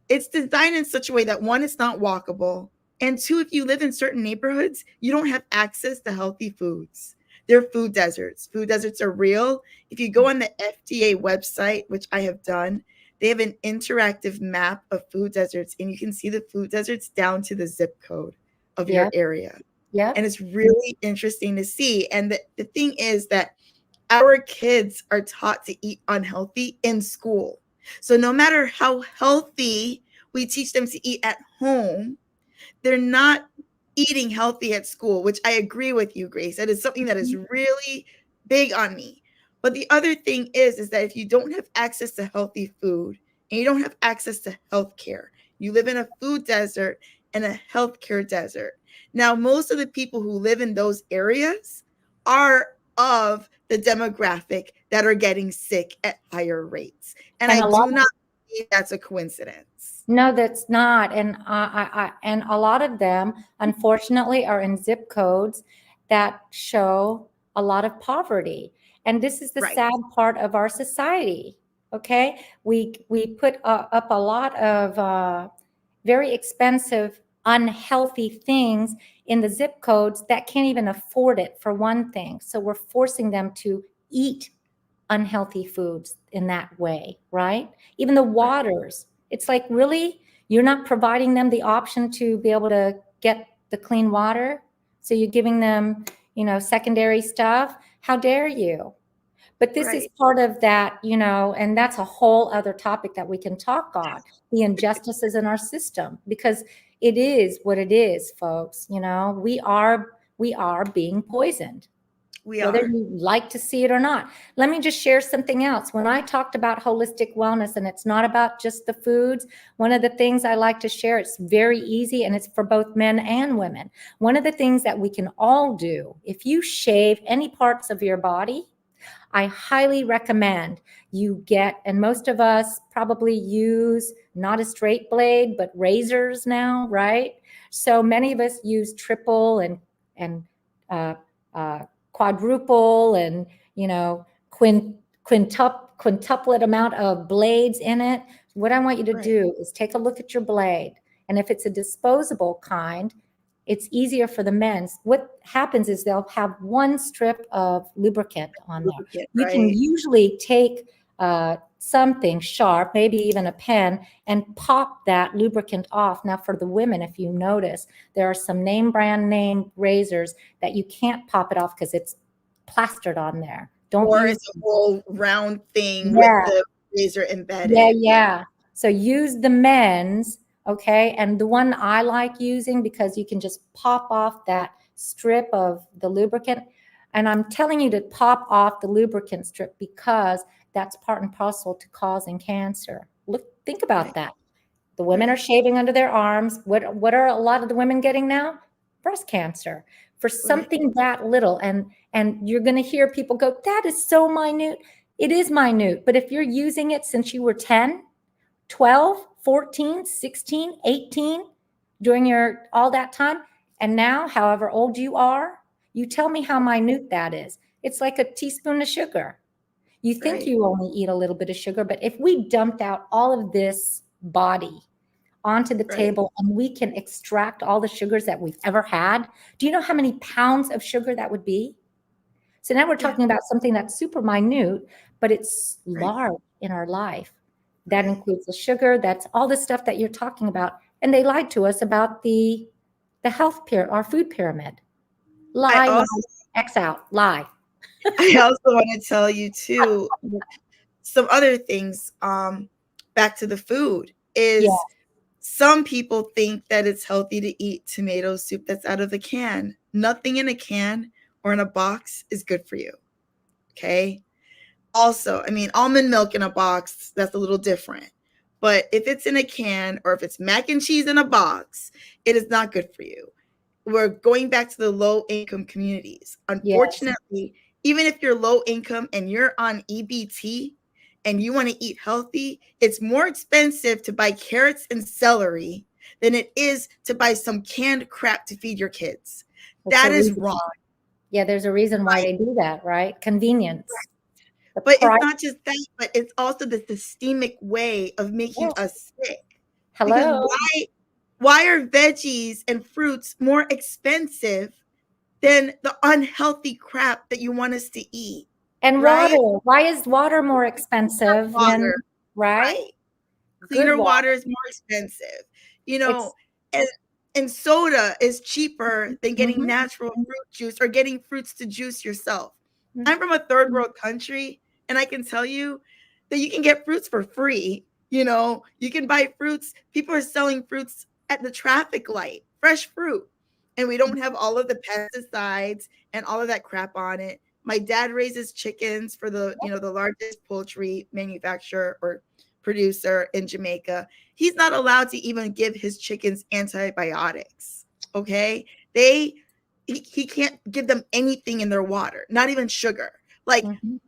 [SPEAKER 1] it's designed in such a way that one, it's not walkable. And two, if you live in certain neighborhoods, you don't have access to healthy foods. They're food deserts. Food deserts are real. If you go on the FDA website, which I have done, they have an interactive map of food deserts, and you can see the food deserts down to the zip code of your area.
[SPEAKER 2] Yeah.
[SPEAKER 1] And it's really interesting to see. And the thing is that our kids are taught to eat unhealthy in school. So no matter how healthy we teach them to eat at home, they're not eating healthy at school, which I agree with you, Grace. That is something that is really big on me. But the other thing is that if you don't have access to healthy food and you don't have access to healthcare, you live in a food desert and a healthcare desert. Now, most of the people who live in those areas are of the demographic that are getting sick at higher rates. And I do not believe that's a coincidence.
[SPEAKER 2] No, that's not. And and a lot of them, unfortunately, are in zip codes that show a lot of poverty. And this is the
[SPEAKER 1] Right.
[SPEAKER 2] sad part of our society. Okay, we put up a lot of very expensive, unhealthy things in the zip codes that can't even afford it, for one thing. So we're forcing them to eat unhealthy foods in that way, right? Even the waters, it's like, really, you're not providing them the option to be able to get the clean water, so you're giving them, secondary stuff. How dare you? But this is
[SPEAKER 1] Right.
[SPEAKER 2] part of that, and that's a whole other topic that we can talk on, the injustices in our system, because it is what it is, folks. We are being poisoned,
[SPEAKER 1] We
[SPEAKER 2] whether
[SPEAKER 1] are.
[SPEAKER 2] you like to see it or not. Let me just share something else. When I talked about holistic wellness, and it's not about just the foods, one of the things I like to share, it's very easy, and it's for both men and women. One of the things that we can all do, if you shave any parts of your body, I highly recommend you get, and most of us probably use not a straight blade, but razors now, right? So many of us use triple and uh, quadruple and quintuplet amount of blades in it. What I want you to
[SPEAKER 1] Right.
[SPEAKER 2] do is take a look at your blade, and if it's a disposable kind, it's easier for the men. What happens is they'll have one strip of lubricant on there.
[SPEAKER 1] Lubricant,
[SPEAKER 2] You can
[SPEAKER 1] right.
[SPEAKER 2] usually take something sharp, maybe even a pen, and pop that lubricant off. Now, for the women, if you notice, there are some brand name razors that you can't pop it off because it's plastered on there. Don't
[SPEAKER 1] Or
[SPEAKER 2] use
[SPEAKER 1] it's a whole round thing with
[SPEAKER 2] Yeah,
[SPEAKER 1] the razor
[SPEAKER 2] yeah,
[SPEAKER 1] embedded.
[SPEAKER 2] yeah. So use the men's, okay? And the one I like using, because you can just pop off that strip of the lubricant. And I'm telling you to pop off the lubricant strip because that's part and parcel to causing cancer. Think about
[SPEAKER 1] Right.
[SPEAKER 2] that. The women are
[SPEAKER 1] Right.
[SPEAKER 2] shaving under their arms. What are a lot of the women getting now? Breast cancer for
[SPEAKER 1] Right.
[SPEAKER 2] something that little. And you're going to hear people go, that is so minute. It is minute. But if you're using it since you were 10, 12, 14, 16, 18, during your all that time, and now, however old you are, you tell me how minute that is. It's like a teaspoon of sugar. You think
[SPEAKER 1] Right.
[SPEAKER 2] you only eat a little bit of sugar, but if we dumped out all of this body onto the
[SPEAKER 1] Right.
[SPEAKER 2] table and we can extract all the sugars that we've ever had, do you know how many pounds of sugar that would be? So now we're
[SPEAKER 1] Yeah.
[SPEAKER 2] talking about something that's super minute, but it's
[SPEAKER 1] Right.
[SPEAKER 2] large in our life. That
[SPEAKER 1] Right.
[SPEAKER 2] includes the sugar, that's all the stuff that you're talking about. And they lied to us about the health pyramid, our food pyramid.
[SPEAKER 1] I
[SPEAKER 2] Lie,
[SPEAKER 1] also
[SPEAKER 2] X out, lie.
[SPEAKER 1] I also want to tell you too, some other things, back to the food,
[SPEAKER 2] Yeah.
[SPEAKER 1] is some people think that it's healthy to eat tomato soup that's out of the can. Nothing in a can or in a box is good for you. Okay. Also, I mean, almond milk in a box, that's a little different. But if it's in a can or if it's mac and cheese in a box, it is not good for you. We're going back to the low income communities.
[SPEAKER 2] Yes.
[SPEAKER 1] Unfortunately, even if you're low income and you're on EBT and you want to eat healthy, it's more expensive to buy carrots and celery than it is to buy some canned crap to feed your kids.
[SPEAKER 2] That's
[SPEAKER 1] That
[SPEAKER 2] a
[SPEAKER 1] is
[SPEAKER 2] reason.
[SPEAKER 1] wrong.
[SPEAKER 2] Yeah, there's a reason why
[SPEAKER 1] Right.
[SPEAKER 2] they do that, right? Convenience. The
[SPEAKER 1] But it's
[SPEAKER 2] price.
[SPEAKER 1] not just that, but it's also the systemic way of making
[SPEAKER 2] Yeah.
[SPEAKER 1] us sick. Because
[SPEAKER 2] Hello.
[SPEAKER 1] why are veggies and fruits more expensive than the unhealthy crap that you want us to eat?
[SPEAKER 2] And
[SPEAKER 1] Right?
[SPEAKER 2] water. Why is water more expensive than,
[SPEAKER 1] Water,
[SPEAKER 2] right?
[SPEAKER 1] right?
[SPEAKER 2] Good
[SPEAKER 1] Cleaner
[SPEAKER 2] water.
[SPEAKER 1] water is more expensive. You
[SPEAKER 2] It's
[SPEAKER 1] know, and soda is cheaper than getting
[SPEAKER 2] mhm,
[SPEAKER 1] natural fruit juice or getting fruits to juice yourself.
[SPEAKER 2] mhm.
[SPEAKER 1] I'm from a third world country, and I can tell you that you can get fruits for free. You can buy fruits. People are selling fruits at the traffic light, fresh fruit. And we don't have all of the pesticides and all of that crap on it. My dad raises chickens for the largest poultry manufacturer or producer in Jamaica. He's not allowed to even give his chickens antibiotics. Okay? He can't give them anything in their water, not even sugar. Like,
[SPEAKER 2] Mhm.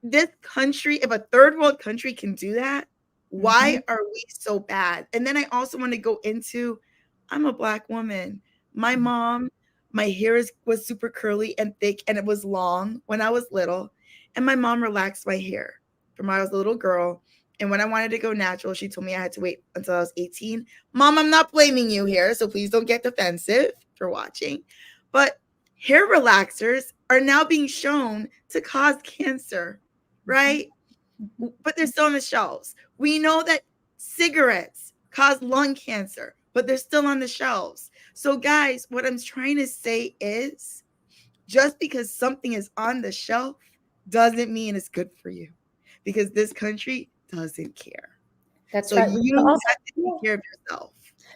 [SPEAKER 1] this country, if a third world country can do that, Why are we so bad? And then I also want to go into, I'm a Black woman. My mom, my hair was super curly and thick, and it was long when I was little. And my mom relaxed my hair from when I was a little girl. And when I wanted to go natural, she told me I had to wait until I was 18. Mom, I'm not blaming you here, so please don't get defensive for watching. But hair relaxers are now being shown to cause cancer, right? But they're still on the shelves. We know that cigarettes cause lung cancer, but they're still on the shelves. So guys, what I'm trying to say is, just because something is on the shelf doesn't mean it's good for you, because this country doesn't care.
[SPEAKER 2] That's
[SPEAKER 1] So
[SPEAKER 2] right.
[SPEAKER 1] you have to take care of yourself.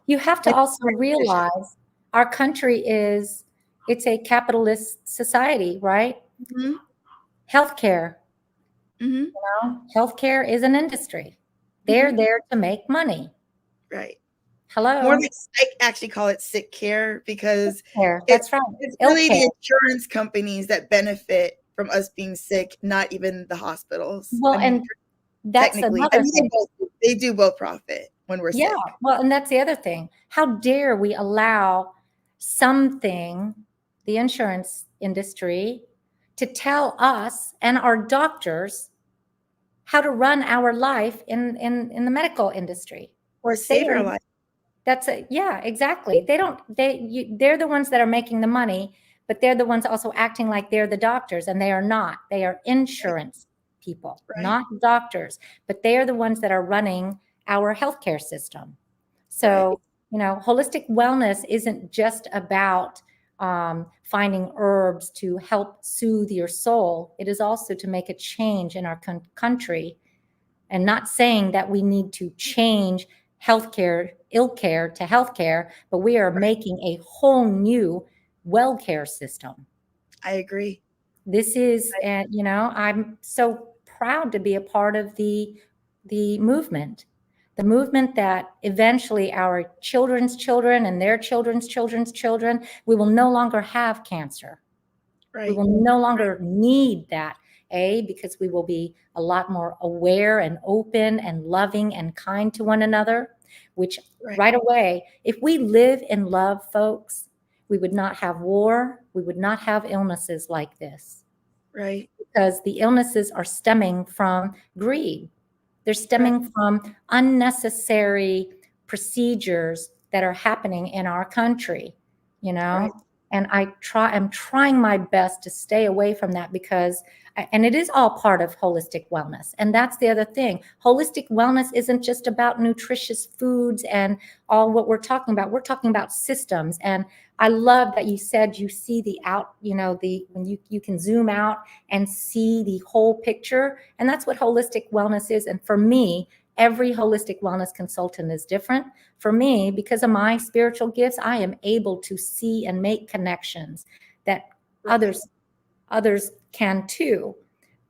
[SPEAKER 2] You have to also realize our country it's a capitalist society, right?
[SPEAKER 1] Mm-hmm.
[SPEAKER 2] Healthcare.
[SPEAKER 1] Mm-hmm.
[SPEAKER 2] You know, healthcare is an industry. They're there to make money.
[SPEAKER 1] Right.
[SPEAKER 2] Hello.
[SPEAKER 1] More like, I actually call it sick care, because
[SPEAKER 2] that's right.
[SPEAKER 1] It's really the insurance companies that benefit from us being sick, not even the hospitals.
[SPEAKER 2] Well, and that's another thing.
[SPEAKER 1] They do both profit when we're sick.
[SPEAKER 2] Well, and that's the other thing. How dare we allow something, the insurance industry, to tell us and our doctors how to run our life in the medical industry,
[SPEAKER 1] or save our life.
[SPEAKER 2] Yeah, exactly. They're the ones that are making the money, but they're the ones also acting like they're the doctors, and they are not. They are insurance people, not doctors, but they are the ones that are running our healthcare system. So, you know, holistic wellness isn't just about finding herbs to help soothe your soul. It is also to make a change in our country, and not saying that we need to change healthcare, ill care to healthcare, but we are making a whole new wellcare system.
[SPEAKER 1] I agree.
[SPEAKER 2] This is, you know, I'm so proud to be a part of the movement that eventually our children's children and their children's children's children, we will no longer have cancer. We will no longer need that, because we will be a lot more aware and open and loving and kind to one another, which right away, if we live in love, folks, we would not have war. We would not have illnesses like this.
[SPEAKER 1] Right.
[SPEAKER 2] Because the illnesses are stemming from greed. They're stemming from unnecessary procedures that are happening in our country, you know? And I'm trying my best to stay away from that, because, and it is all part of holistic wellness. And that's the other thing. Holistic wellness isn't just about nutritious foods and all what we're talking about. We're talking about systems. And I love that you said you see when you can zoom out and see the whole picture. And that's what holistic wellness is. And for me, every holistic wellness consultant is different. For me, because of my spiritual gifts, I am able to see and make connections that others can too,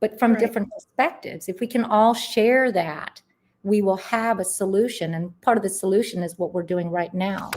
[SPEAKER 2] but from different perspectives. If we can all share that, we will have a solution. And part of the solution is what we're doing right now.